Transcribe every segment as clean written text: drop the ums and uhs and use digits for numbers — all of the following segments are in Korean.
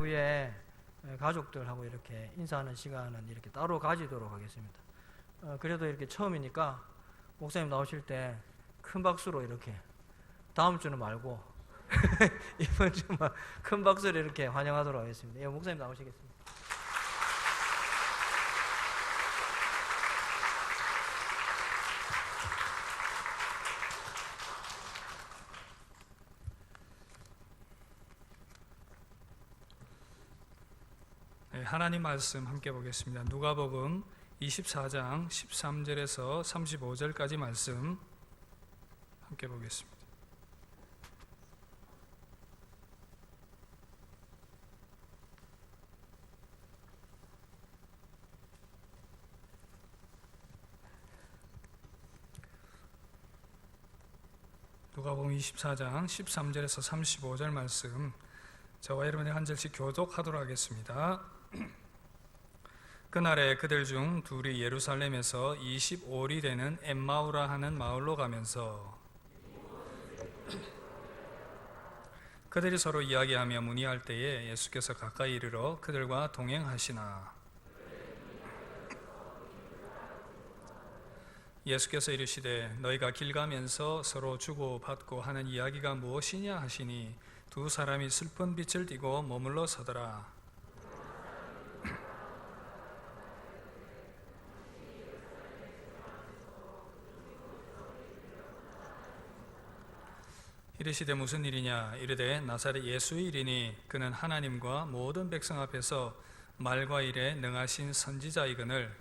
후에 가족들하고 이렇게 인사하는 시간은 이렇게 따로 가지도록 하겠습니다. 그래도 이렇게 처음이니까 목사님 나오실 때 큰 박수로 이렇게, 다음 주는 말고 이번 주만 큰 박수로 이렇게 환영하도록 하겠습니다. 예, 목사님 나오시겠습니다. 하나님 말씀 함께 보겠습니다. 누가복음 24장 13절에서 35절까지 말씀 함께 보겠습니다. 누가복음 24장 13절에서 35절 말씀, 저와 여러분이 한 절씩 교독하도록 하겠습니다. 그날에 그들 중 둘이 예루살렘에서 25리 되는 엠마우라 하는 마을로 가면서 그들이 서로 이야기하며 문의할 때에 예수께서 가까이 이르러 그들과 동행하시나 예수께서 이르시되 너희가 길 가면서 서로 주고받고 하는 이야기가 무엇이냐 하시니 두 사람이 슬픈 빛을 띠고 머물러 서더라. 이르시되 무슨 일이냐? 이르되 나사렛 예수의 일이니 그는 하나님과 모든 백성 앞에서 말과 일에 능하신 선지자이거늘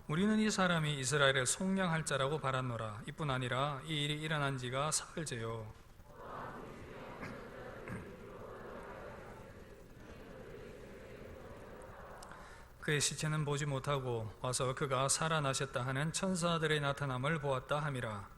우리는 이 사람이 이스라엘을 속량할 자라고 바랐노라. 이뿐 아니라 이 일이 일어난 지가 사흘째요. 그의 시체는 보지 못하고 와서 그가 살아나셨다 하는 천사들의 나타남을 보았다 함이라.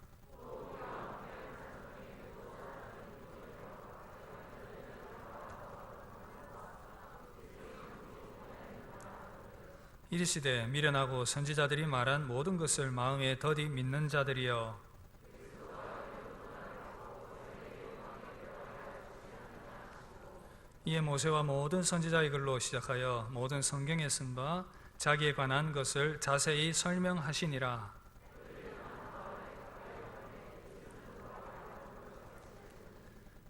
이르시되 미련하고 선지자들이 말한 모든 것을 마음에 더디 믿는 자들이여, 이에 모세와 모든 선지자의 글로 시작하여 모든 성경에 쓴 바 자기에 관한 것을 자세히 설명하시니라.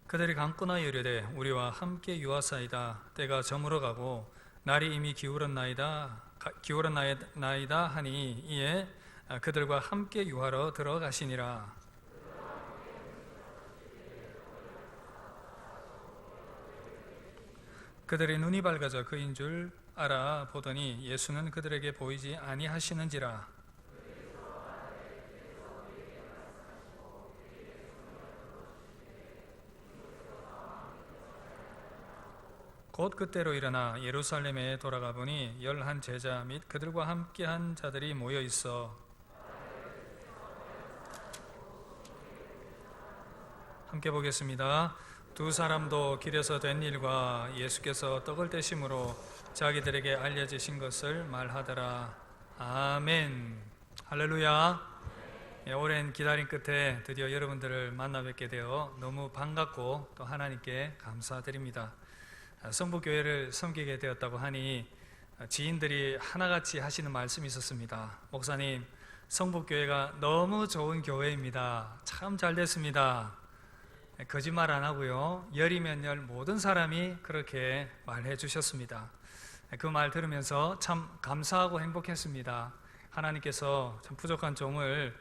그들이 강권하여 이르되 우리와 함께 유하사이다. 때가 저물어가고 날이 이미 기울었나이다 하니 이에 그들과 함께 유하러 들어가시니라. 그들의 눈이 밝아져 그인 줄 알아보더니 예수는 그들에게 보이지 아니하시는지라. 곧 그때로 일어나 예루살렘에 돌아가 보니 11 제자 및 그들과 함께한 자들이 모여 있어 함께 보겠습니다. 두 사람도 길에서 된 일과 예수께서 떡을 떼심으로 자기들에게 알려지신 것을 말하더라. 아멘. 할렐루야. 오랜 기다림 끝에 드디어 여러분들을 만나 뵙게 되어 너무 반갑고 또 하나님께 감사드립니다. 성북교회를 섬기게 되었다고 하니 지인들이 하나같이 하시는 말씀이 있었습니다. 목사님, 성북교회가 너무 좋은 교회입니다. 참 잘 됐습니다. 거짓말 안 하고요, 열이면 열 모든 사람이 그렇게 말해 주셨습니다. 그 말 들으면서 참 감사하고 행복했습니다. 하나님께서 참 부족한 종을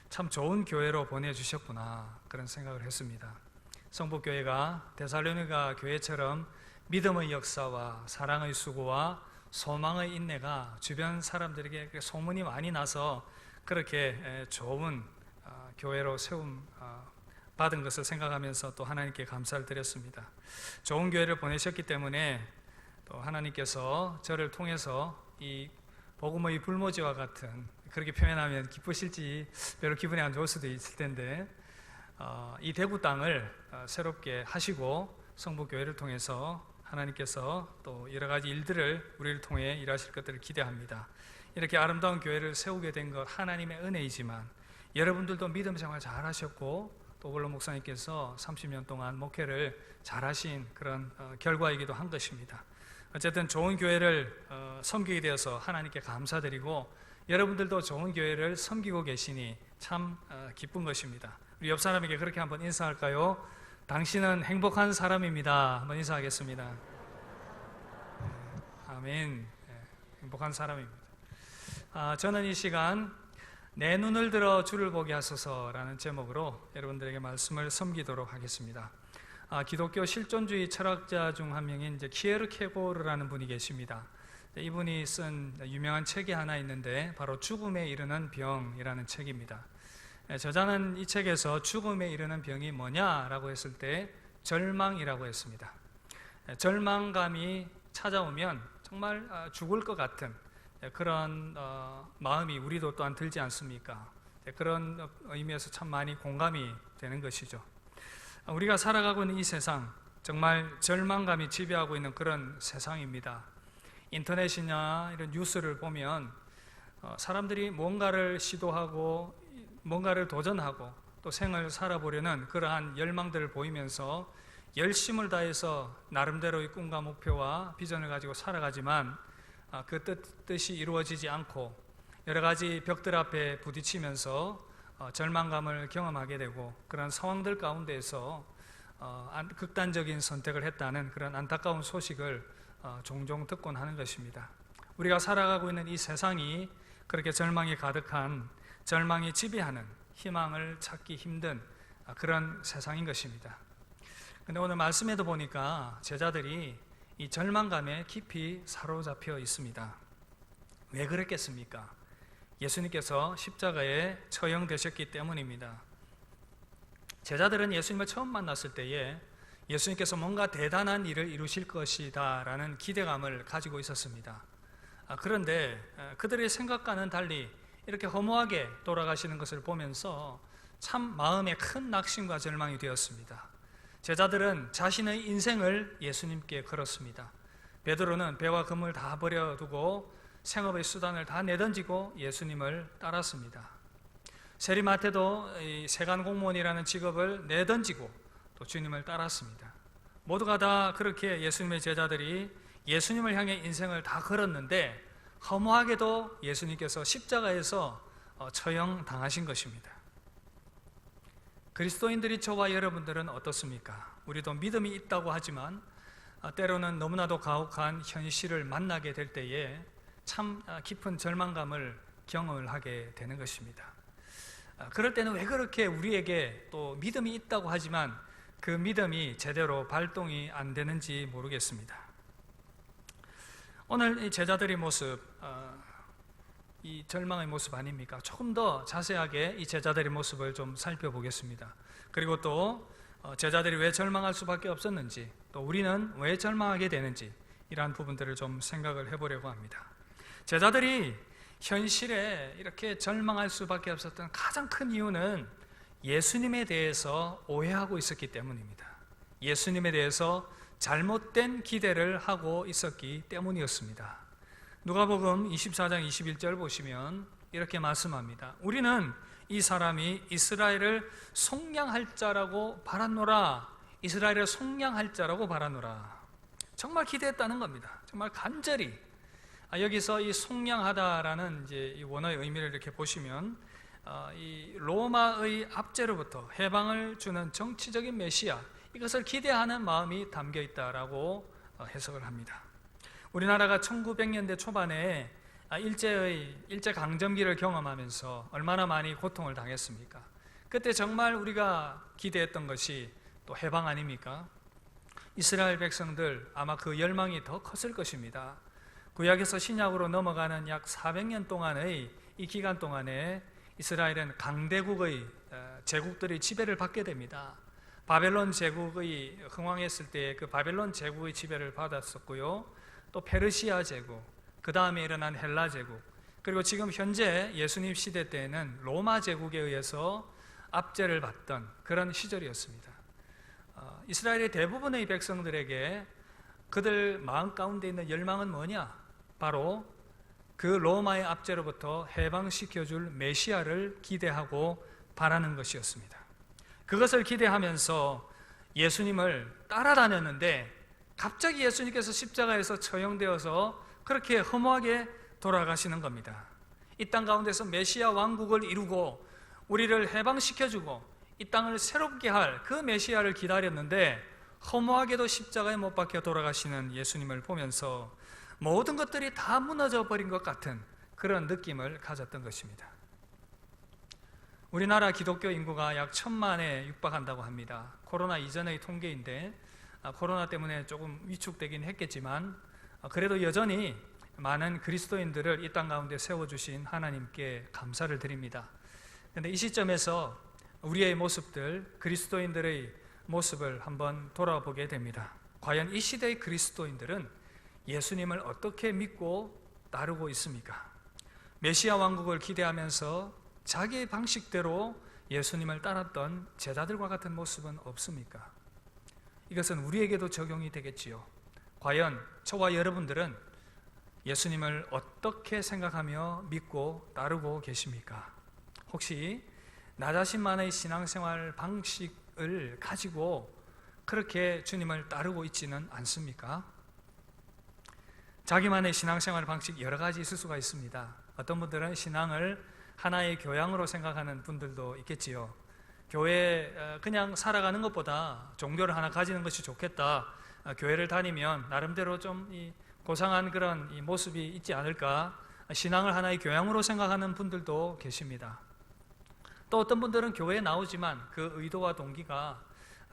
참 좋은 교회로 보내주셨구나, 그런 생각을 했습니다. 성북교회가 데살로니가 교회처럼 믿음의 역사와 사랑의 수고와 소망의 인내가 주변 사람들에게 소문이 많이 나서 그렇게 좋은 교회로 세움 받은 것을 생각하면서 또 하나님께 감사를 드렸습니다. 좋은 교회를 보내셨기 때문에 또 하나님께서 저를 통해서 이 복음의 불모지와 같은, 그렇게 표현하면 기쁘실지 별로 기분이 안 좋을 수도 있을 텐데, 이 대구 땅을 새롭게 하시고 성북교회를 통해서 하나님께서 또 여러 가지 일들을 우리를 통해 일하실 것들을 기대합니다. 이렇게 아름다운 교회를 세우게 된 것 하나님의 은혜이지만 여러분들도 믿음 생활 잘 하셨고 또 원로 목사님께서 30년 동안 목회를 잘 하신 그런 결과이기도 한 것입니다. 어쨌든 좋은 교회를 섬기게 되어서 하나님께 감사드리고 여러분들도 좋은 교회를 섬기고 계시니 참 기쁜 것입니다. 우리 옆 사람에게 그렇게 한번 인사할까요? 당신은 행복한 사람입니다. 한번 인사하겠습니다. 아멘. 행복한 사람입니다. 저는 이 시간 내 눈을 들어 주를 보게 하소서라는 제목으로 여러분들에게 말씀을 섬기도록 하겠습니다. 기독교 실존주의 철학자 중 한 명인 키에르케고르라는 분이 계십니다. 이분이 쓴 유명한 책이 하나 있는데 바로 죽음에 이르는 병이라는 책입니다. 저자는 이 책에서 죽음에 이르는 병이 뭐냐라고 했을 때 절망이라고 했습니다. 절망감이 찾아오면 정말 죽을 것 같은 그런 마음이 우리도 또한 들지 않습니까? 그런 의미에서 참 많이 공감이 되는 것이죠. 우리가 살아가고 있는 이 세상 정말 절망감이 지배하고 있는 그런 세상입니다. 인터넷이나 이런 뉴스를 보면 사람들이 뭔가를 시도하고 뭔가를 도전하고 또 생을 살아보려는 그러한 열망들을 보이면서 열심을 다해서 나름대로의 꿈과 목표와 비전을 가지고 살아가지만 그 뜻이 이루어지지 않고 여러 가지 벽들 앞에 부딪히면서 절망감을 경험하게 되고 그런 상황들 가운데에서 극단적인 선택을 했다는 그런 안타까운 소식을 종종 듣곤 하는 것입니다. 우리가 살아가고 있는 이 세상이 그렇게 절망이 가득한, 절망이 지배하는, 희망을 찾기 힘든 그런 세상인 것입니다. 근데 오늘 말씀에도 보니까 제자들이 이 절망감에 깊이 사로잡혀 있습니다. 왜 그랬겠습니까? 예수님께서 십자가에 처형되셨기 때문입니다. 제자들은 예수님을 처음 만났을 때에 예수님께서 뭔가 대단한 일을 이루실 것이다 라는 기대감을 가지고 있었습니다. 그런데 그들의 생각과는 달리 이렇게 허무하게 돌아가시는 것을 보면서 참 마음에 큰 낙심과 절망이 되었습니다. 제자들은 자신의 인생을 예수님께 걸었습니다. 베드로는 배와 그물 다 버려두고 생업의 수단을 다 내던지고 예수님을 따랐습니다. 세리마태도 세관 공무원이라는 직업을 내던지고 또 주님을 따랐습니다. 모두가 다 그렇게 예수님의 제자들이 예수님을 향해 인생을 다 걸었는데 허무하게도 예수님께서 십자가에서 처형당하신 것입니다. 그리스도인들이 저와 여러분들은 어떻습니까? 우리도 믿음이 있다고 하지만 때로는 너무나도 가혹한 현실을 만나게 될 때에 참 깊은 절망감을 경험을 하게 되는 것입니다. 그럴 때는 왜 그렇게 우리에게 또 믿음이 있다고 하지만 그 믿음이 제대로 발동이 안 되는지 모르겠습니다. 오늘 이 제자들의 모습, 이 절망의 모습 아닙니까? 조금 더 자세하게 이 제자들의 모습을 좀 살펴보겠습니다. 그리고 또 제자들이 왜 절망할 수밖에 없었는지, 또 우리는 왜 절망하게 되는지 이러한 부분들을 좀 생각을 해보려고 합니다. 제자들이 현실에 이렇게 절망할 수밖에 없었던 가장 큰 이유는 예수님에 대해서 오해하고 있었기 때문입니다. 예수님에 대해서 잘못된 기대를 하고 있었기 때문이었습니다. 누가복음 24장 21절 보시면 이렇게 말씀합니다. 우리는 이 사람이 이스라엘을 속량할 자라고 바랐노라. 이스라엘을 속량할 자라고 바랐노라. 정말 기대했다는 겁니다. 정말 간절히. 여기서 이 속량하다라는 이제 이 원어의 의미를 이렇게 보시면 이 로마의 압제로부터 해방을 주는 정치적인 메시아, 이것을 기대하는 마음이 담겨 있다라고 해석을 합니다. 우리나라가 1900년대 초반에 일제 강점기를 경험하면서 얼마나 많이 고통을 당했습니까? 그때 정말 우리가 기대했던 것이 또 해방 아닙니까? 이스라엘 백성들 아마 그 열망이 더 컸을 것입니다. 구약에서 신약으로 넘어가는 약 400년 동안의 이 기간 동안에 이스라엘은 강대국의 제국들의 지배를 받게 됩니다. 바벨론 제국의 흥왕했을 때 그 바벨론 제국의 지배를 받았었고요. 또 페르시아 제국, 그 다음에 일어난 헬라 제국, 그리고 지금 현재 예수님 시대 때에는 로마 제국에 의해서 압제를 받던 그런 시절이었습니다. 이스라엘의 대부분의 백성들에게 그들 마음 가운데 있는 열망은 뭐냐? 바로 그 로마의 압제로부터 해방시켜줄 메시아를 기대하고 바라는 것이었습니다. 그것을 기대하면서 예수님을 따라다녔는데 갑자기 예수님께서 십자가에서 처형되어서 그렇게 허무하게 돌아가시는 겁니다. 이 땅 가운데서 메시아 왕국을 이루고 우리를 해방시켜주고 이 땅을 새롭게 할 그 메시아를 기다렸는데 허무하게도 십자가에 못 박혀 돌아가시는 예수님을 보면서 모든 것들이 다 무너져 버린 것 같은 그런 느낌을 가졌던 것입니다. 우리나라 기독교 인구가 약 1,000만에 육박한다고 합니다. 코로나 이전의 통계인데 코로나 때문에 조금 위축되긴 했겠지만 그래도 여전히 많은 그리스도인들을 이 땅 가운데 세워주신 하나님께 감사를 드립니다. 그런데 이 시점에서 우리의 모습들, 그리스도인들의 모습을 한번 돌아보게 됩니다. 과연 이 시대의 그리스도인들은 예수님을 어떻게 믿고 따르고 있습니까? 메시아 왕국을 기대하면서 자기의 방식대로 예수님을 따랐던 제자들과 같은 모습은 없습니까? 이것은 우리에게도 적용이 되겠지요. 과연 저와 여러분들은 예수님을 어떻게 생각하며 믿고 따르고 계십니까? 혹시 나 자신만의 신앙생활 방식을 가지고 그렇게 주님을 따르고 있지는 않습니까? 자기만의 신앙생활 방식 여러 가지 있을 수가 있습니다. 어떤 분들은 신앙을 하나의 교양으로 생각하는 분들도 있겠지요. 교회 그냥 살아가는 것보다 종교를 하나 가지는 것이 좋겠다. 교회를 다니면 나름대로 좀 고상한 그런 모습이 있지 않을까. 신앙을 하나의 교양으로 생각하는 분들도 계십니다. 또 어떤 분들은 교회에 나오지만 그 의도와 동기가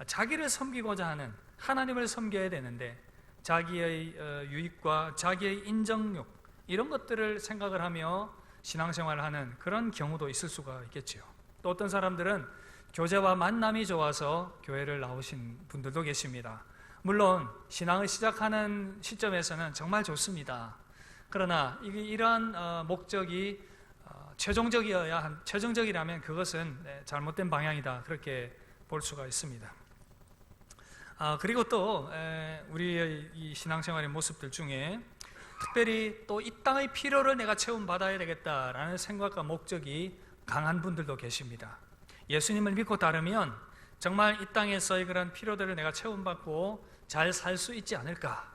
자기를 섬기고자 하는, 하나님을 섬겨야 되는데 자기의 유익과 자기의 인정욕 이런 것들을 생각을 하며 신앙생활을 하는 그런 경우도 있을 수가 있겠지요. 또 어떤 사람들은 교제와 만남이 좋아서 교회를 나오신 분들도 계십니다. 물론 신앙을 시작하는 시점에서는 정말 좋습니다. 그러나 이러한 목적이 최종적이라면 그것은 잘못된 방향이다, 그렇게 볼 수가 있습니다. 그리고 또 우리의 이 신앙생활의 모습들 중에 특별히 또 이 땅의 필요를 내가 채움받아야 되겠다라는 생각과 목적이 강한 분들도 계십니다. 예수님을 믿고 따르면 정말 이 땅에서의 그런 필요들을 내가 채움받고 잘 살 수 있지 않을까?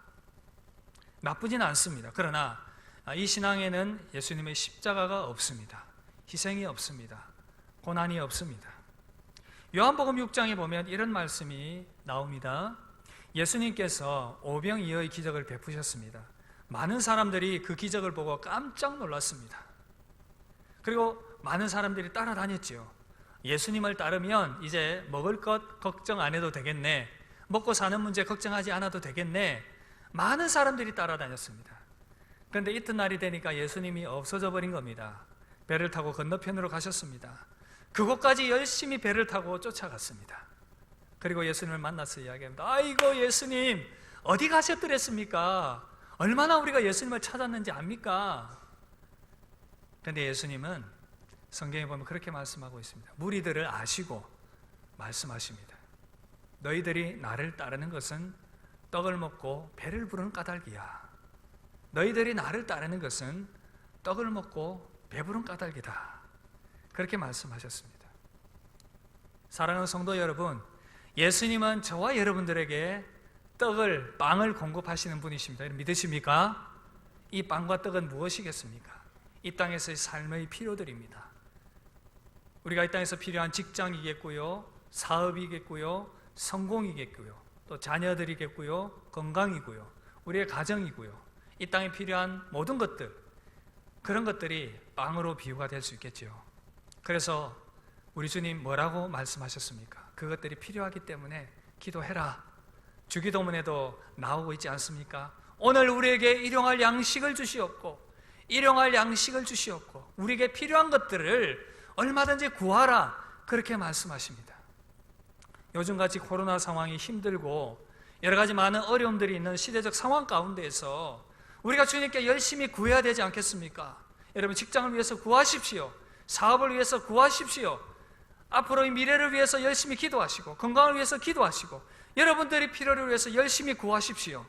나쁘진 않습니다. 그러나 이 신앙에는 예수님의 십자가가 없습니다. 희생이 없습니다. 고난이 없습니다. 요한복음 6장에 보면 이런 말씀이 나옵니다. 예수님께서 오병이어의 기적을 베푸셨습니다. 많은 사람들이 그 기적을 보고 깜짝 놀랐습니다. 그리고 많은 사람들이 따라다녔지요. 예수님을 따르면 이제 먹을 것 걱정 안 해도 되겠네, 먹고 사는 문제 걱정하지 않아도 되겠네, 많은 사람들이 따라다녔습니다. 그런데 이튿날이 되니까 예수님이 없어져 버린 겁니다. 배를 타고 건너편으로 가셨습니다. 그곳까지 열심히 배를 타고 쫓아갔습니다. 그리고 예수님을 만나서 이야기합니다. 아이고 예수님, 어디 가셨더랬습니까? 얼마나 우리가 예수님을 찾았는지 압니까? 그런데 예수님은 성경에 보면 그렇게 말씀하고 있습니다. 무리들을 아시고 말씀하십니다. 너희들이 나를 따르는 것은 떡을 먹고 배를 부르는 까닭이야. 너희들이 나를 따르는 것은 떡을 먹고 배부른 까닭이다. 그렇게 말씀하셨습니다. 사랑하는 성도 여러분, 예수님은 저와 여러분들에게 떡을, 빵을 공급하시는 분이십니다. 믿으십니까? 이 빵과 떡은 무엇이겠습니까? 이 땅에서의 삶의 필요들입니다. 우리가 이 땅에서 필요한 직장이겠고요, 사업이겠고요, 성공이겠고요, 또 자녀들이겠고요, 건강이고요, 우리의 가정이고요, 이 땅에 필요한 모든 것들, 그런 것들이 빵으로 비유가 될 수 있겠지요. 그래서 우리 주님 뭐라고 말씀하셨습니까? 그것들이 필요하기 때문에 기도해라. 주기도문에도 나오고 있지 않습니까? 오늘 우리에게 일용할 양식을 주시옵고, 일용할 양식을 주시옵고, 우리에게 필요한 것들을 얼마든지 구하라, 그렇게 말씀하십니다. 요즘같이 코로나 상황이 힘들고 여러 가지 많은 어려움들이 있는 시대적 상황 가운데에서 우리가 주님께 열심히 구해야 되지 않겠습니까? 여러분, 직장을 위해서 구하십시오. 사업을 위해서 구하십시오. 앞으로의 미래를 위해서 열심히 기도하시고, 건강을 위해서 기도하시고, 여러분들의 필요를 위해서 열심히 구하십시오.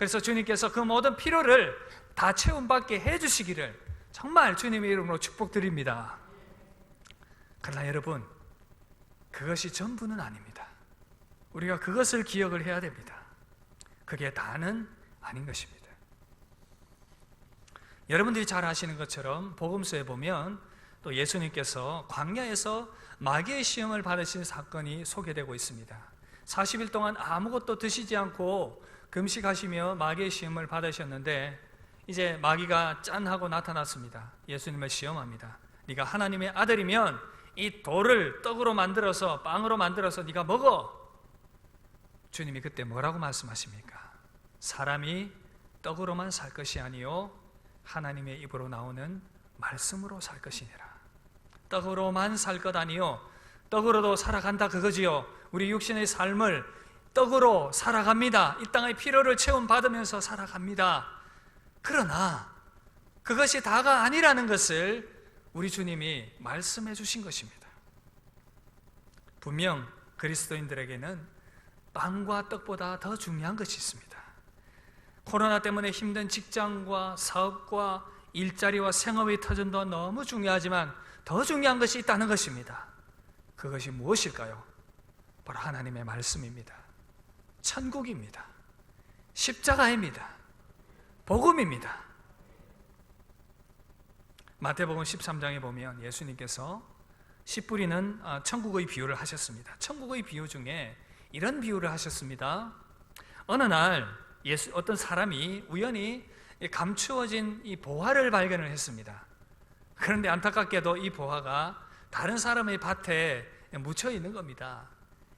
그래서 주님께서 그 모든 필요를 다 채움받게 해주시기를 정말 주님의 이름으로 축복드립니다. 그러나 여러분, 그것이 전부는 아닙니다. 우리가 그것을 기억을 해야 됩니다. 그게 다는 아닌 것입니다. 여러분들이 잘 아시는 것처럼 복음서에 보면 또 예수님께서 광야에서 마귀의 시험을 받으신 사건이 소개되고 있습니다. 40일 동안 아무것도 드시지 않고 금식하시며 마귀의 시험을 받으셨는데 이제 마귀가 짠 하고 나타났습니다. 예수님을 시험합니다. 네가 하나님의 아들이면 이 돌을 떡으로 만들어서 빵으로 만들어서 네가 먹어. 주님이 그때 뭐라고 말씀하십니까? 사람이 떡으로만 살 것이 아니요 하나님의 입으로 나오는 말씀으로 살 것이니라. 떡으로만 살 것 아니요 떡으로도 살아간다 그거지요. 우리 육신의 삶을 떡으로 살아갑니다. 이 땅의 필요를 채움받으면서 살아갑니다. 그러나 그것이 다가 아니라는 것을 우리 주님이 말씀해 주신 것입니다. 분명 그리스도인들에게는 빵과 떡보다 더 중요한 것이 있습니다. 코로나 때문에 힘든 직장과 사업과 일자리와 생업의 터전도 너무 중요하지만 더 중요한 것이 있다는 것입니다. 그것이 무엇일까요? 바로 하나님의 말씀입니다. 천국입니다. 십자가입니다. 복음입니다. 마태복음 13장에 보면 예수님께서 씨 뿌리는 천국의 비유를 하셨습니다. 천국의 비유 중에 이런 비유를 하셨습니다. 어느 날 어떤 사람이 우연히 감추어진 이 보화를 발견을 했습니다. 그런데 안타깝게도 이 보화가 다른 사람의 밭에 묻혀 있는 겁니다.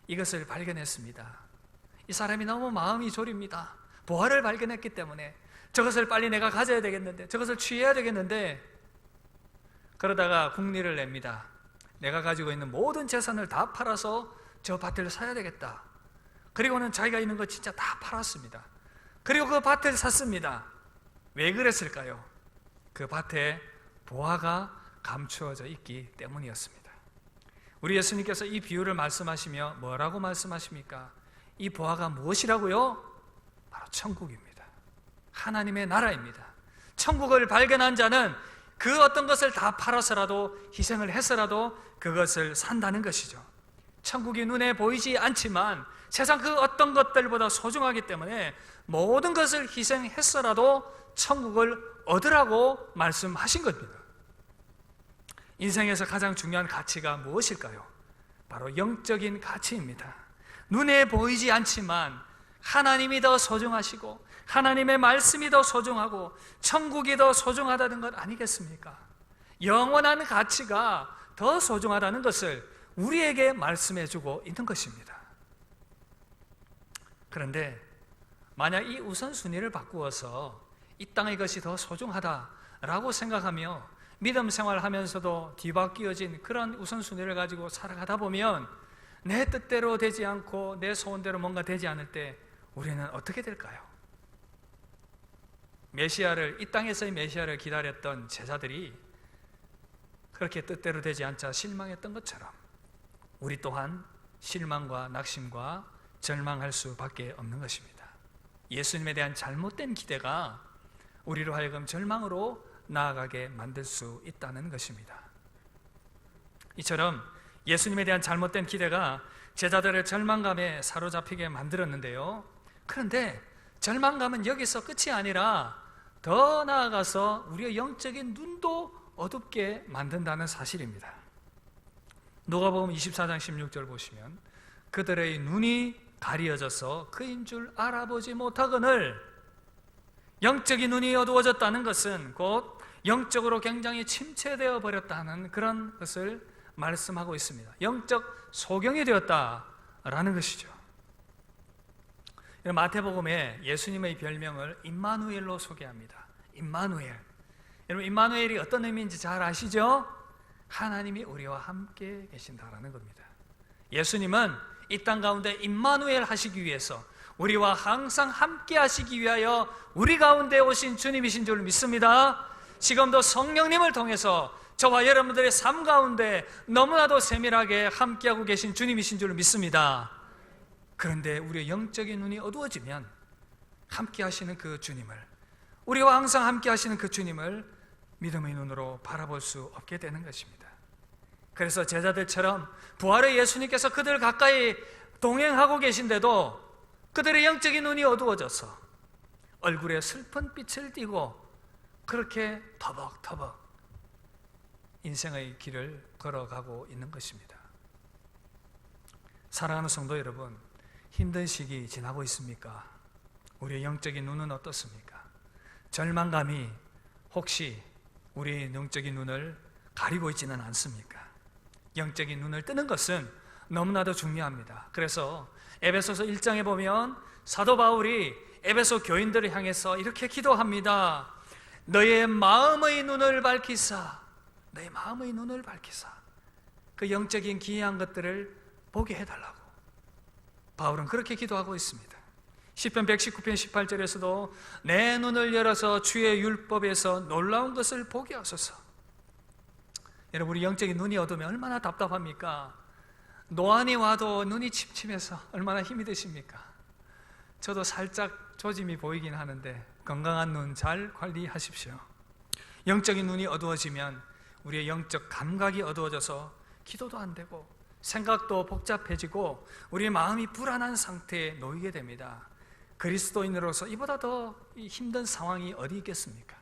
이것을 발견했습니다. 이 사람이 너무 마음이 졸입니다. 보화를 발견했기 때문에 저것을 빨리 내가 가져야 되겠는데, 저것을 취해야 되겠는데, 그러다가 국리를 냅니다. 내가 가지고 있는 모든 재산을 다 팔아서 저 밭을 사야 되겠다. 그리고는 자기가 있는 거 진짜 다 팔았습니다. 그리고 그 밭을 샀습니다. 왜 그랬을까요? 그 밭에 보화가 감추어져 있기 때문이었습니다. 우리 예수님께서 이 비유를 말씀하시며 뭐라고 말씀하십니까? 이 보화가 무엇이라고요? 바로 천국입니다. 하나님의 나라입니다. 천국을 발견한 자는 그 어떤 것을 다 팔아서라도 희생을 해서라도 그것을 산다는 것이죠. 천국이 눈에 보이지 않지만 세상 그 어떤 것들보다 소중하기 때문에 모든 것을 희생했어라도 천국을 얻으라고 말씀하신 겁니다. 인생에서 가장 중요한 가치가 무엇일까요? 바로 영적인 가치입니다. 눈에 보이지 않지만 하나님이 더 소중하시고 하나님의 말씀이 더 소중하고 천국이 더 소중하다는 것 아니겠습니까? 영원한 가치가 더 소중하다는 것을 우리에게 말씀해 주고 있는 것입니다. 그런데 만약 이 우선순위를 바꾸어서 이 땅의 것이 더 소중하다라고 생각하며 믿음 생활하면서도 뒤바뀌어진 그런 우선순위를 가지고 살아가다 보면 내 뜻대로 되지 않고 내 소원대로 뭔가 되지 않을 때 우리는 어떻게 될까요? 이 땅에서의 메시아를 기다렸던 제자들이 그렇게 뜻대로 되지 않자 실망했던 것처럼 우리 또한 실망과 낙심과 절망할 수밖에 없는 것입니다. 예수님에 대한 잘못된 기대가 우리로 하여금 절망으로 나아가게 만들 수 있다는 것입니다. 이처럼 예수님에 대한 잘못된 기대가 제자들을 절망감에 사로잡히게 만들었는데요. 그런데 절망감은 여기서 끝이 아니라 더 나아가서 우리의 영적인 눈도 어둡게 만든다는 사실입니다. 누가복음 24장 16절 보시면 그들의 눈이 가리어져서 그인 줄 알아보지 못하거늘, 영적인 눈이 어두워졌다는 것은 곧 영적으로 굉장히 침체되어 버렸다는 그런 것을 말씀하고 있습니다. 영적 소경이 되었다라는 것이죠. 마태복음에 예수님의 별명을 임마누엘로 소개합니다. 임마누엘. 여러분, 임마누엘이 어떤 의미인지 잘 아시죠? 하나님이 우리와 함께 계신다라는 겁니다. 예수님은 이 땅 가운데 임마누엘 하시기 위해서 우리와 항상 함께 하시기 위하여 우리 가운데 오신 주님이신 줄 믿습니다. 지금도 성령님을 통해서 저와 여러분들의 삶 가운데 너무나도 세밀하게 함께하고 계신 주님이신 줄 믿습니다. 그런데 우리의 영적인 눈이 어두워지면 함께 하시는 그 주님을, 우리와 항상 함께 하시는 그 주님을 믿음의 눈으로 바라볼 수 없게 되는 것입니다. 그래서 제자들처럼 부활의 예수님께서 그들 가까이 동행하고 계신데도 그들의 영적인 눈이 어두워져서 얼굴에 슬픈 빛을 띠고 그렇게 터벅터벅 인생의 길을 걸어가고 있는 것입니다. 사랑하는 성도 여러분, 힘든 시기 지나고 있습니까? 우리의 영적인 눈은 어떻습니까? 절망감이 혹시 우리의 영적인 눈을 가리고 있지는 않습니까? 영적인 눈을 뜨는 것은 너무나도 중요합니다. 그래서 에베소서 1장에 보면 사도 바울이 에베소 교인들을 향해서 이렇게 기도합니다. 너의 마음의 눈을 밝히사, 너의 마음의 눈을 밝히사, 그 영적인 기이한 것들을 보게 해달라고 바울은 그렇게 기도하고 있습니다. 시편 119편 18절에서도 내 눈을 열어서 주의 율법에서 놀라운 것을 보게 하소서. 여러분, 우리 영적인 눈이 어두우면 얼마나 답답합니까? 노안이 와도 눈이 침침해서 얼마나 힘이 드십니까? 저도 살짝 조짐이 보이긴 하는데 건강한 눈 잘 관리하십시오. 영적인 눈이 어두워지면 우리의 영적 감각이 어두워져서 기도도 안 되고 생각도 복잡해지고 우리의 마음이 불안한 상태에 놓이게 됩니다. 그리스도인으로서 이보다 더 힘든 상황이 어디 있겠습니까?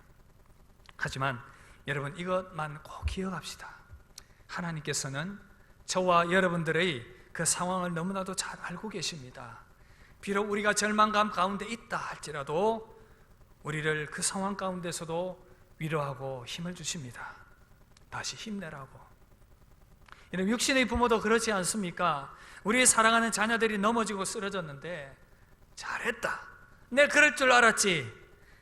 하지만 여러분, 이것만 꼭 기억합시다. 하나님께서는 저와 여러분들의 그 상황을 너무나도 잘 알고 계십니다. 비록 우리가 절망감 가운데 있다 할지라도 우리를 그 상황 가운데서도 위로하고 힘을 주십니다. 다시 힘내라고. 여러분, 육신의 부모도 그렇지 않습니까? 우리 사랑하는 자녀들이 넘어지고 쓰러졌는데 잘했다, 내 그럴 줄 알았지,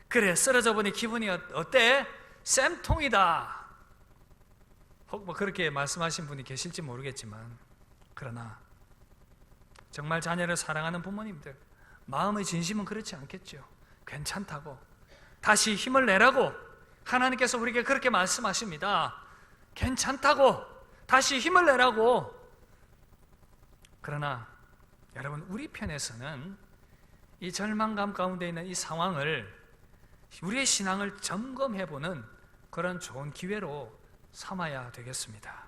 그래 쓰러져 보니 기분이 어때? 쌤통이다. 혹 뭐 그렇게 말씀하신 분이 계실지 모르겠지만, 그러나 정말 자녀를 사랑하는 부모님들 마음의 진심은 그렇지 않겠죠. 괜찮다고, 다시 힘을 내라고 하나님께서 우리에게 그렇게 말씀하십니다. 괜찮다고, 다시 힘을 내라고. 그러나 여러분, 우리 편에서는 이 절망감 가운데 있는 이 상황을, 우리의 신앙을 점검해보는 그런 좋은 기회로 삼아야 되겠습니다.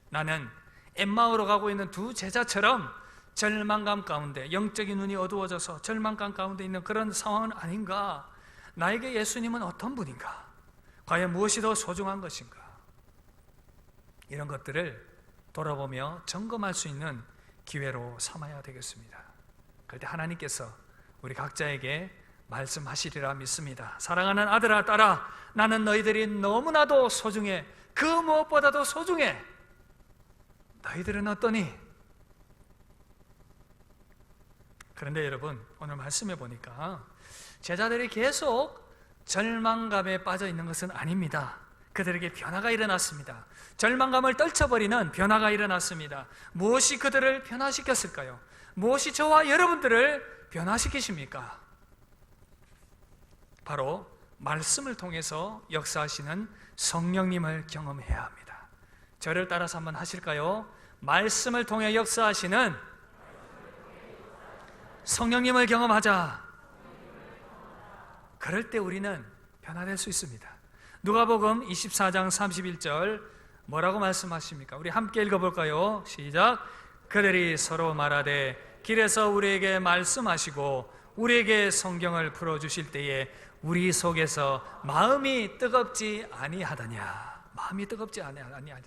나는 엠마오로 가고 있는 두 제자처럼 절망감 가운데, 영적인 눈이 어두워져서 절망감 가운데 있는 그런 상황은 아닌가? 나에게 예수님은 어떤 분인가? 과연 무엇이 더 소중한 것인가? 이런 것들을 돌아보며 점검할 수 있는 기회로 삼아야 되겠습니다. 그럴 때 하나님께서 우리 각자에게 말씀하시리라 믿습니다. 사랑하는 아들아, 딸아, 나는 너희들이 너무나도 소중해. 그 무엇보다도 소중해. 너희들은 어떠니? 그런데 여러분, 오늘 말씀해 보니까 제자들이 계속 절망감에 빠져 있는 것은 아닙니다. 그들에게 변화가 일어났습니다. 절망감을 떨쳐버리는 변화가 일어났습니다. 무엇이 그들을 변화시켰을까요? 무엇이 저와 여러분들을 변화시키십니까? 바로 말씀을 통해서 역사하시는 성령님을 경험해야 합니다. 저를 따라서 한번 하실까요? 말씀을 통해 역사하시는 성령님을 경험하자. 그럴 때 우리는 변화될 수 있습니다. 누가복음 24장 31절 뭐라고 말씀하십니까? 우리 함께 읽어볼까요? 시작. 그들이 서로 말하되 길에서 우리에게 말씀하시고 우리에게 성경을 풀어주실 때에 우리 속에서 마음이 뜨겁지 아니하더냐. 마음이 뜨겁지 아니하더냐.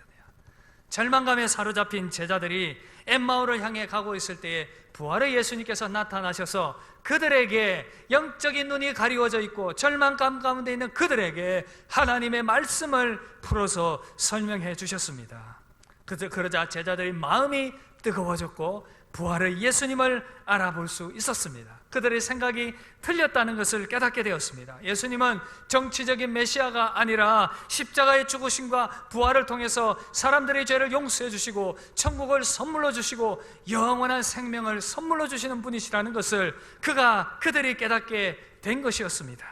절망감에 사로잡힌 제자들이 엠마오를 향해 가고 있을 때에 부활의 예수님께서 나타나셔서 그들에게 영적인 눈이 가리워져 있고 절망감 가운데 있는 그들에게 하나님의 말씀을 풀어서 설명해 주셨습니다. 그러자 제자들의 마음이 뜨거워졌고 부활의 예수님을 알아볼 수 있었습니다. 그들의 생각이 틀렸다는 것을 깨닫게 되었습니다. 예수님은 정치적인 메시아가 아니라 십자가의 죽으심과 부활을 통해서 사람들의 죄를 용서해 주시고 천국을 선물로 주시고 영원한 생명을 선물로 주시는 분이시라는 것을 그들이 깨닫게 된 것이었습니다.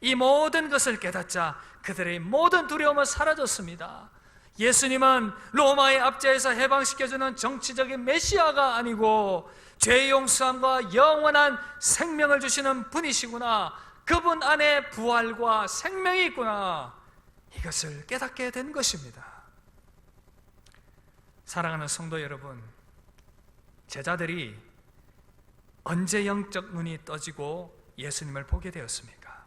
이 모든 것을 깨닫자 그들의 모든 두려움은 사라졌습니다. 예수님은 로마의 압제에서 해방시켜주는 정치적인 메시아가 아니고 죄 용서함과 영원한 생명을 주시는 분이시구나, 그분 안에 부활과 생명이 있구나, 이것을 깨닫게 된 것입니다. 사랑하는 성도 여러분, 제자들이 언제 영적 눈이 떠지고 예수님을 보게 되었습니까?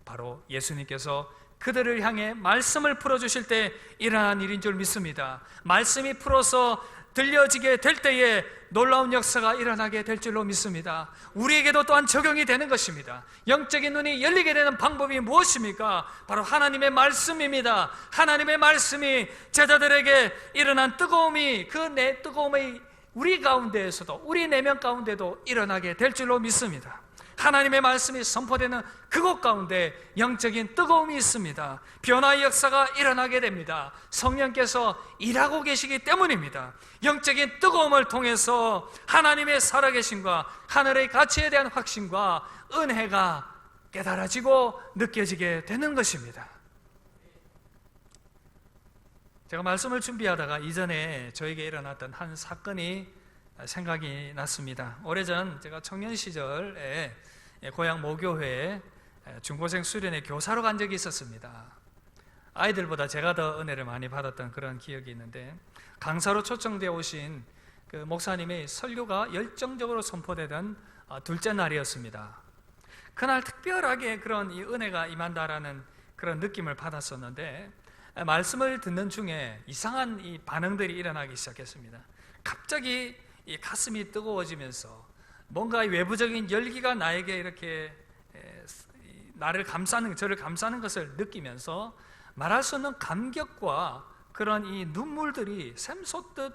바로 예수님께서 그들을 향해 말씀을 풀어주실 때 일어난 일인 줄 믿습니다. 말씀이 풀어서 들려지게 될 때에 놀라운 역사가 일어나게 될 줄로 믿습니다. 우리에게도 또한 적용이 되는 것입니다. 영적인 눈이 열리게 되는 방법이 무엇입니까? 바로 하나님의 말씀입니다. 하나님의 말씀이 제자들에게 일어난 뜨거움이, 그 뜨거움이 우리 가운데에서도, 우리 내면 가운데도 일어나게 될 줄로 믿습니다. 하나님의 말씀이 선포되는 그곳 가운데 영적인 뜨거움이 있습니다. 변화의 역사가 일어나게 됩니다. 성령께서 일하고 계시기 때문입니다. 영적인 뜨거움을 통해서 하나님의 살아계심과 하늘의 가치에 대한 확신과 은혜가 깨달아지고 느껴지게 되는 것입니다. 제가 말씀을 준비하다가 이전에 저에게 일어났던 한 사건이 생각이 났습니다. 오래전 제가 청년 시절에 고향 모교회에 중고생 수련회 교사로 간 적이 있었습니다. 아이들보다 제가 더 은혜를 많이 받았던 그런 기억이 있는데, 강사로 초청되어 오신 그 목사님의 설교가 열정적으로 선포되던 둘째 날이었습니다. 그날 특별하게 그런 이 은혜가 임한다라는 그런 느낌을 받았었는데, 말씀을 듣는 중에 이상한 이 반응들이 일어나기 시작했습니다. 갑자기 이 가슴이 뜨거워지면서 뭔가 외부적인 열기가 나에게 이렇게 나를 감싸는, 저를 감싸는 것을 느끼면서 말할 수 없는 감격과 그런 이 눈물들이 샘솟듯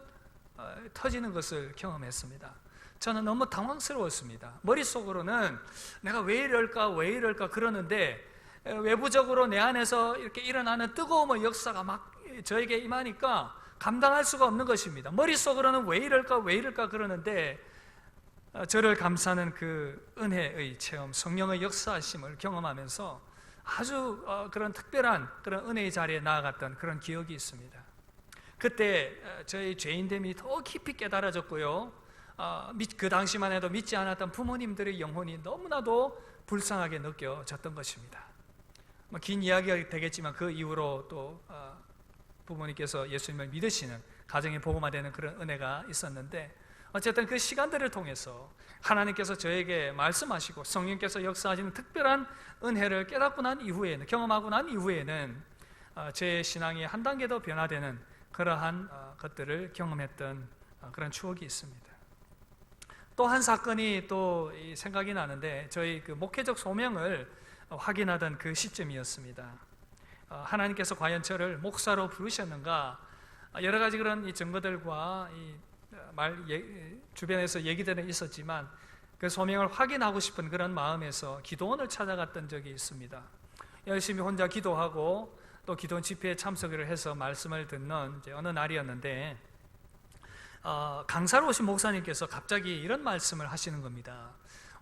터지는 것을 경험했습니다. 저는 너무 당황스러웠습니다. 머릿속으로는 내가 왜 이럴까 그러는데, 외부적으로 내 안에서 이렇게 일어나는 뜨거움의 역사가 막 저에게 임하니까 감당할 수가 없는 것입니다. 머릿속으로는 왜 이럴까 그러는데, 저를 감싸는 그 은혜의 체험, 성령의 역사하심을 경험하면서 아주 그런 특별한 그런 은혜의 자리에 나아갔던 그런 기억이 있습니다. 그때 저의 죄인됨이 더 깊이 깨달아졌고요, 그 당시만 해도 믿지 않았던 부모님들의 영혼이 너무나도 불쌍하게 느껴졌던 것입니다. 긴 이야기가 되겠지만 그 이후로 또 부모님께서 예수님을 믿으시는 가정이 복음화되는 그런 은혜가 있었는데, 어쨌든 그 시간들을 통해서 하나님께서 저에게 말씀하시고 성령께서 역사하시는 특별한 은혜를 깨닫고 난 이후에는, 경험하고 난 이후에는 제 신앙이 한 단계 더 변화되는 그러한 것들을 경험했던 그런 추억이 있습니다. 또 한 사건이 또 생각이 나는데, 저희 그 목회적 소명을 확인하던 그 시점이었습니다. 하나님께서 과연 저를 목사로 부르셨는가, 여러 가지 그런 이 증거들과 주변에서 얘기들은 있었지만 그 소명을 확인하고 싶은 그런 마음에서 기도원을 찾아갔던 적이 있습니다. 열심히 혼자 기도하고 또 기도원 집회에 참석을 해서 말씀을 듣는 어느 날이었는데, 강사로 오신 목사님께서 갑자기 이런 말씀을 하시는 겁니다.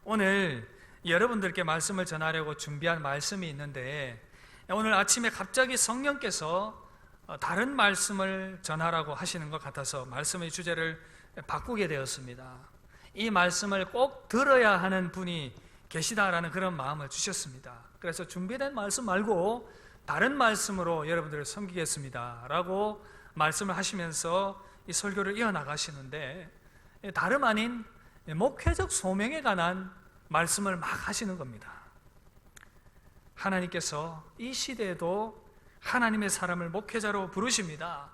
오늘 여러분들께 말씀을 전하려고 준비한 말씀이 있는데, 오늘 아침에 갑자기 성령께서 다른 말씀을 전하라고 하시는 것 같아서 말씀의 주제를 바꾸게 되었습니다. 이 말씀을 꼭 들어야 하는 분이 계시다라는 그런 마음을 주셨습니다. 그래서 준비된 말씀 말고 다른 말씀으로 여러분들을 섬기겠습니다 라고 말씀을 하시면서 이 설교를 이어나가시는데, 다름 아닌 목회적 소명에 관한 말씀을 막 하시는 겁니다. 하나님께서 이 시대에도 하나님의 사람을 목회자로 부르십니다.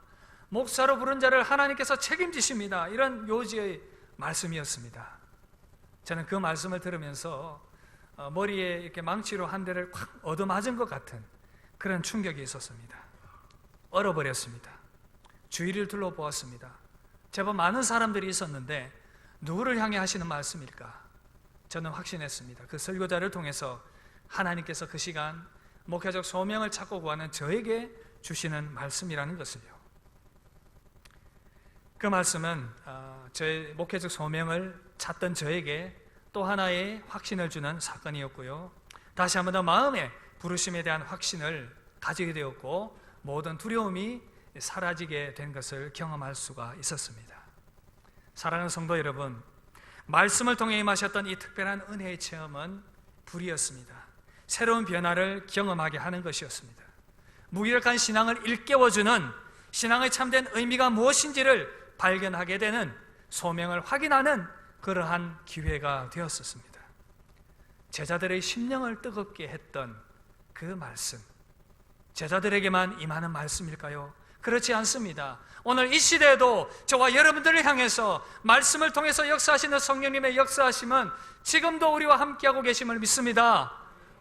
목사로 부른 자를 하나님께서 책임지십니다. 이런 요지의 말씀이었습니다. 저는 그 말씀을 들으면서 머리에 이렇게 망치로 한 대를 확 얻어맞은 것 같은 그런 충격이 있었습니다. 얼어버렸습니다. 주위를 둘러보았습니다. 제법 많은 사람들이 있었는데 누구를 향해 하시는 말씀일까? 저는 확신했습니다. 그 설교자를 통해서 하나님께서 그 시간 목회적 소명을 찾고 구하는 저에게 주시는 말씀이라는 것을요. 그 말씀은 저의 목회적 소명을 찾던 저에게 또 하나의 확신을 주는 사건이었고요, 다시 한번 더 마음의 부르심에 대한 확신을 가지게 되었고, 모든 두려움이 사라지게 된 것을 경험할 수가 있었습니다. 사랑하는 성도 여러분, 말씀을 통해 임하셨던 이 특별한 은혜의 체험은 불이었습니다. 새로운 변화를 경험하게 하는 것이었습니다. 무기력한 신앙을 일깨워주는, 신앙의 참된 의미가 무엇인지를 발견하게 되는, 소명을 확인하는 그러한 기회가 되었었습니다. 제자들의 심령을 뜨겁게 했던 그 말씀, 제자들에게만 임하는 말씀일까요? 그렇지 않습니다. 오늘 이 시대에도 저와 여러분들을 향해서 말씀을 통해서 역사하시는 성령님의 역사하심은 지금도 우리와 함께하고 계심을 믿습니다.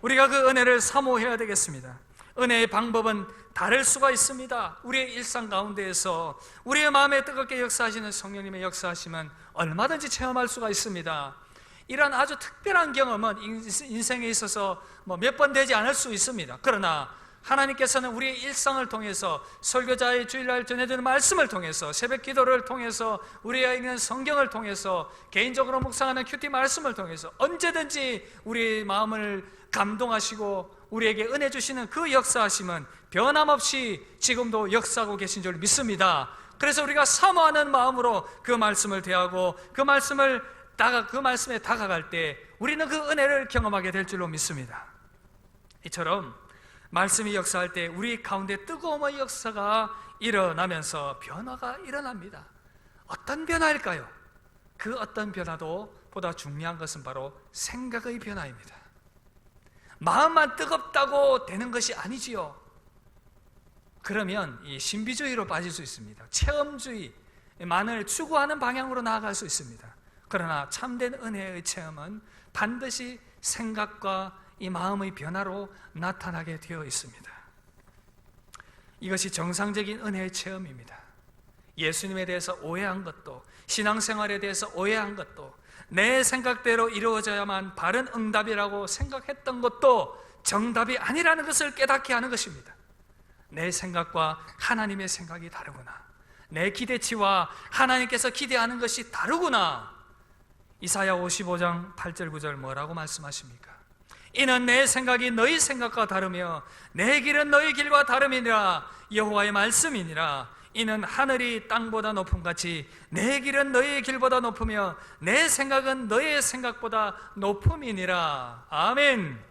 우리가 그 은혜를 사모해야 되겠습니다. 은혜의 방법은 다를 수가 있습니다. 우리의 일상 가운데에서 우리의 마음에 뜨겁게 역사하시는 성령님의 역사하심은 얼마든지 체험할 수가 있습니다. 이런 아주 특별한 경험은 인생에 있어서 몇 번 되지 않을 수 있습니다. 그러나 하나님께서는 우리의 일상을 통해서, 설교자의 주일날 전해주는 말씀을 통해서, 새벽 기도를 통해서, 우리가 읽는 성경을 통해서, 개인적으로 묵상하는 큐티 말씀을 통해서 언제든지 우리의 마음을 감동하시고 우리에게 은혜 주시는 그 역사하심은 변함없이 지금도 역사하고 계신 줄 믿습니다. 그래서 우리가 사모하는 마음으로 그 말씀을 대하고 그 말씀에 다가갈 때 우리는 그 은혜를 경험하게 될 줄로 믿습니다. 이처럼 말씀이 역사할 때 우리 가운데 뜨거움의 역사가 일어나면서 변화가 일어납니다. 어떤 변화일까요? 그 어떤 변화도 보다 중요한 것은 바로 생각의 변화입니다. 마음만 뜨겁다고 되는 것이 아니지요. 그러면 이 신비주의로 빠질 수 있습니다. 체험주의만을 추구하는 방향으로 나아갈 수 있습니다. 그러나 참된 은혜의 체험은 반드시 생각과 이 마음의 변화로 나타나게 되어 있습니다. 이것이 정상적인 은혜의 체험입니다. 예수님에 대해서 오해한 것도, 신앙생활에 대해서 오해한 것도, 내 생각대로 이루어져야만 바른 응답이라고 생각했던 것도 정답이 아니라는 것을 깨닫게 하는 것입니다. 내 생각과 하나님의 생각이 다르구나, 내 기대치와 하나님께서 기대하는 것이 다르구나. 이사야 55장 8절 9절 뭐라고 말씀하십니까? 이는 내 생각이 너희 생각과 다르며 내 길은 너희 길과 다름이니라. 여호와의 말씀이니라. 이는 하늘이 땅보다 높음같이 내 길은 너희의 길보다 높으며 내 생각은 너희의 생각보다 높음이니라. 아멘.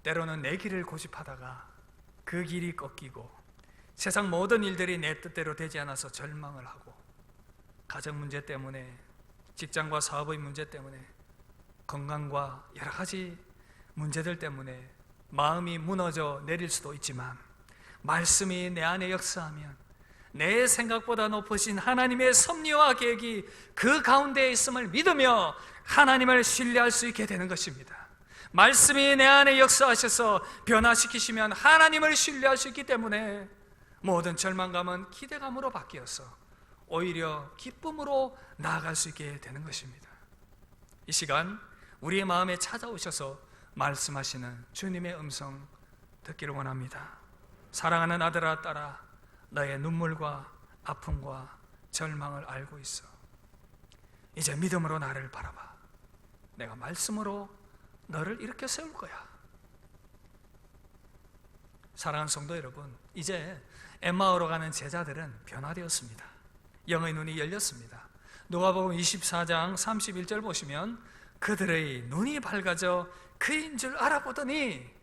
때로는 내 길을 고집하다가 그 길이 꺾이고 세상 모든 일들이 내 뜻대로 되지 않아서 절망을 하고, 가정 문제 때문에, 직장과 사업의 문제 때문에, 건강과 여러 가지 문제들 때문에 마음이 무너져 내릴 수도 있지만, 말씀이 내 안에 역사하면 내 생각보다 높으신 하나님의 섭리와 계획이 그 가운데에 있음을 믿으며 하나님을 신뢰할 수 있게 되는 것입니다. 말씀이 내 안에 역사하셔서 변화시키시면 하나님을 신뢰할 수 있기 때문에 모든 절망감은 기대감으로 바뀌어서 오히려 기쁨으로 나아갈 수 있게 되는 것입니다. 이 시간 우리의 마음에 찾아오셔서 말씀하시는 주님의 음성 듣기를 원합니다. 사랑하는 아들아 딸아, 너의 눈물과 아픔과 절망을 알고 있어. 이제 믿음으로 나를 바라봐. 내가 말씀으로 너를 일으켜 세울 거야. 사랑하는 성도 여러분, 이제 엠마오로 가는 제자들은 변화되었습니다. 영의 눈이 열렸습니다. 누가복음 24장 31절 보시면 그들의 눈이 밝아져 그인 줄 알아보더니,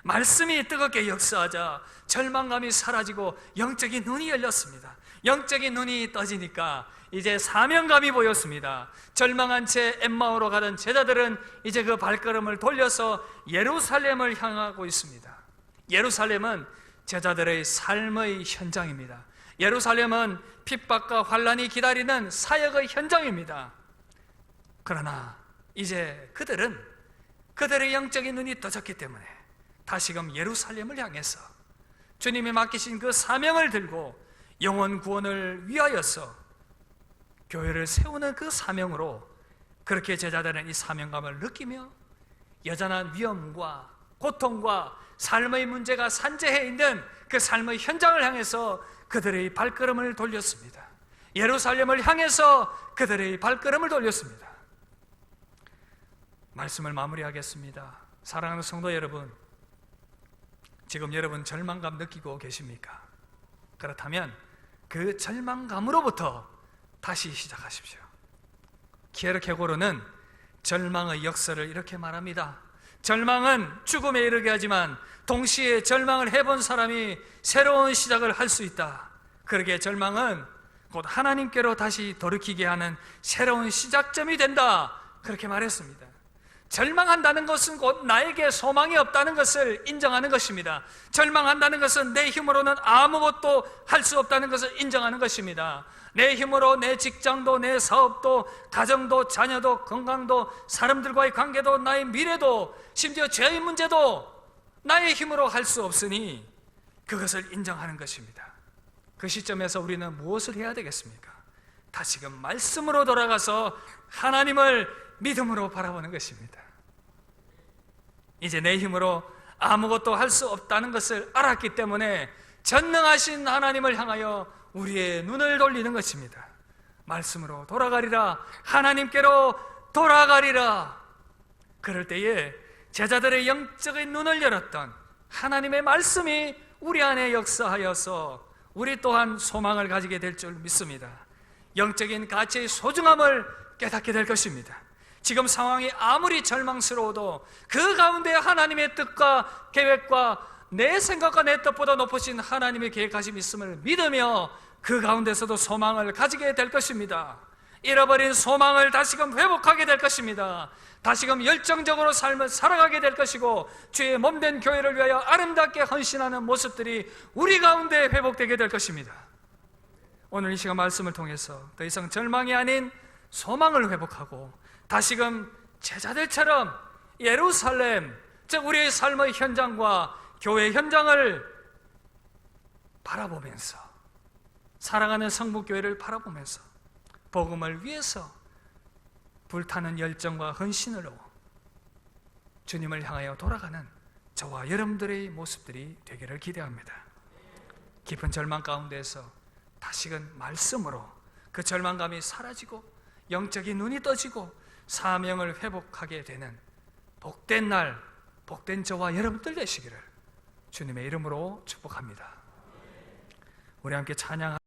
말씀이 뜨겁게 역사하자 절망감이 사라지고 영적인 눈이 열렸습니다. 영적인 눈이 떠지니까 이제 사명감이 보였습니다. 절망한 채 엠마오로 가던 제자들은 이제 그 발걸음을 돌려서 예루살렘을 향하고 있습니다. 예루살렘은 제자들의 삶의 현장입니다. 예루살렘은 핍박과 환난이 기다리는 사역의 현장입니다. 그러나 이제 그들의 영적인 눈이 떠졌기 때문에 다시금 예루살렘을 향해서 주님이 맡기신 그 사명을 들고 영혼 구원을 위하여서 교회를 세우는 그 사명으로, 그렇게 제자들은 이 사명감을 느끼며 여전한 위험과 고통과 삶의 문제가 산재해 있는 그 삶의 현장을 향해서 그들의 발걸음을 돌렸습니다. 예루살렘을 향해서 그들의 발걸음을 돌렸습니다. 말씀을 마무리하겠습니다. 사랑하는 성도 여러분, 지금 여러분 절망감 느끼고 계십니까? 그렇다면 그 절망감으로부터 다시 시작하십시오. 키에르케고르는 절망의 역사를 이렇게 말합니다. 절망은 죽음에 이르게 하지만 동시에 절망을 해본 사람이 새로운 시작을 할 수 있다. 그러기에 절망은 곧 하나님께로 다시 돌이키게 하는 새로운 시작점이 된다. 그렇게 말했습니다. 절망한다는 것은 곧 나에게 소망이 없다는 것을 인정하는 것입니다. 절망한다는 것은 내 힘으로는 아무것도 할 수 없다는 것을 인정하는 것입니다. 내 힘으로 내 직장도, 내 사업도, 가정도, 자녀도, 건강도, 사람들과의 관계도, 나의 미래도, 심지어 죄의 문제도 나의 힘으로 할 수 없으니 그것을 인정하는 것입니다. 그 시점에서 우리는 무엇을 해야 되겠습니까? 다시금 말씀으로 돌아가서 하나님을 믿음으로 바라보는 것입니다. 이제 내 힘으로 아무것도 할 수 없다는 것을 알았기 때문에 전능하신 하나님을 향하여 우리의 눈을 돌리는 것입니다. 말씀으로 돌아가리라, 하나님께로 돌아가리라. 그럴 때에 제자들의 영적인 눈을 열었던 하나님의 말씀이 우리 안에 역사하여서 우리 또한 소망을 가지게 될 줄 믿습니다. 영적인 가치의 소중함을 깨닫게 될 것입니다. 지금 상황이 아무리 절망스러워도 그 가운데 하나님의 뜻과 계획과 내 생각과 내 뜻보다 높으신 하나님의 계획하심이 있음을 믿으며 그 가운데서도 소망을 가지게 될 것입니다. 잃어버린 소망을 다시금 회복하게 될 것입니다. 다시금 열정적으로 삶을 살아가게 될 것이고 주의 몸된 교회를 위하여 아름답게 헌신하는 모습들이 우리 가운데 회복되게 될 것입니다. 오늘 이 시간 말씀을 통해서 더 이상 절망이 아닌 소망을 회복하고 다시금 제자들처럼 예루살렘, 즉 우리의 삶의 현장과 교회 현장을 바라보면서 사랑하는 성북교회를 바라보면서 복음을 위해서 불타는 열정과 헌신으로 주님을 향하여 돌아가는 저와 여러분들의 모습들이 되기를 기대합니다. 깊은 절망 가운데서 다시금 말씀으로 그 절망감이 사라지고 영적인 눈이 떠지고 사명을 회복하게 되는 복된 날, 복된 저와 여러분들 되시기를 주님의 이름으로 축복합니다. 우리 함께 찬양하겠습니다.